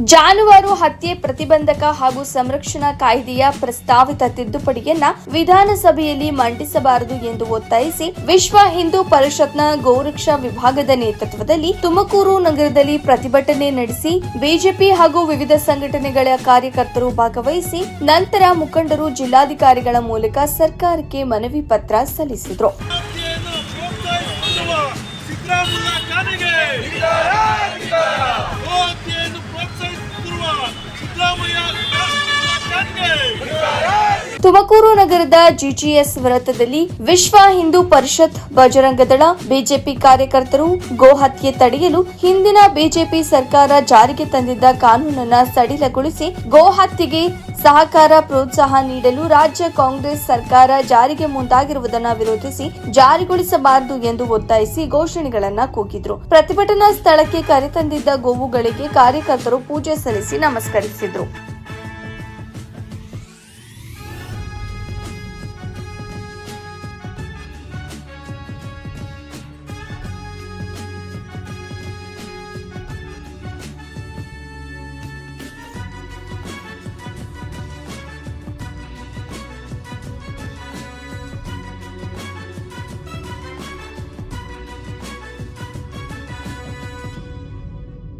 ಜಾನುವಾರು ಹತ್ಯೆ ಪ್ರತಿಬಂಧಕ ಹಾಗೂ ಸಂರಕ್ಷಣಾ ಕಾಯ್ದೆಯ ಪ್ರಸ್ತಾವಿತ ತಿದ್ದುಪಡಿಯನ್ನ ವಿಧಾನಸಭೆಯಲ್ಲಿ ಮಂಡಿಸಬಾರದು ಎಂದು ಒತ್ತಾಯಿಸಿ ವಿಶ್ವ ಹಿಂದೂ ಪರಿಷತ್ನ ಗೋರಕ್ಷಾ ವಿಭಾಗದ ನೇತೃತ್ವದಲ್ಲಿ ತುಮಕೂರು ನಗರದಲ್ಲಿ ಪ್ರತಿಭಟನೆ ನಡೆಸಿ ಬಿಜೆಪಿ ಹಾಗೂ ವಿವಿಧ ಸಂಘಟನೆಗಳ ಕಾರ್ಯಕರ್ತರು ಭಾಗವಹಿಸಿ ನಂತರ ಮುಖಂಡರು ಜಿಲ್ಲಾಧಿಕಾರಿಗಳ ಮೂಲಕ ಸರ್ಕಾರಕ್ಕೆ ಮನವಿ ಪತ್ರ ಸಲ್ಲಿಸಿದರು. ತುಮಕೂರು ನಗರದ ಜಿಜಿಎಸ್ ವೃತ್ತದಲ್ಲಿ ವಿಶ್ವ ಹಿಂದೂ ಪರಿಷತ್, ಬಜರಂಗ ದಳ, ಬಿಜೆಪಿ ಕಾರ್ಯಕರ್ತರು ಗೋಹತ್ಯೆ ತಡೆಯಲು ಹಿಂದಿನ ಬಿಜೆಪಿ ಸರ್ಕಾರ ಜಾರಿಗೆ ತಂದಿದ್ದ ಕಾನೂನನ್ನು ಸಡಿಲಗೊಳಿಸಿ ಗೋಹತ್ಯೆಗೆ ಸಹಕಾರ ಪ್ರೋತ್ಸಾಹ ನೀಡಲು ರಾಜ್ಯ ಕಾಂಗ್ರೆಸ್ ಸರ್ಕಾರ ಜಾರಿಗೆ ಮುಂದಾಗಿರುವುದನ್ನು ವಿರೋಧಿಸಿ ಜಾರಿಗೊಳಿಸಬಾರದು ಎಂದು ಒತ್ತಾಯಿಸಿ ಘೋಷಣೆಗಳನ್ನು ಕೂಗಿದ್ರು. ಪ್ರತಿಭಟನಾ ಸ್ಥಳಕ್ಕೆ ಕರೆತಂದಿದ್ದ ಗೋವುಗಳಿಗೆ ಕಾರ್ಯಕರ್ತರು ಪೂಜೆ ಸಲ್ಲಿಸಿ ನಮಸ್ಕರಿಸಿದರು.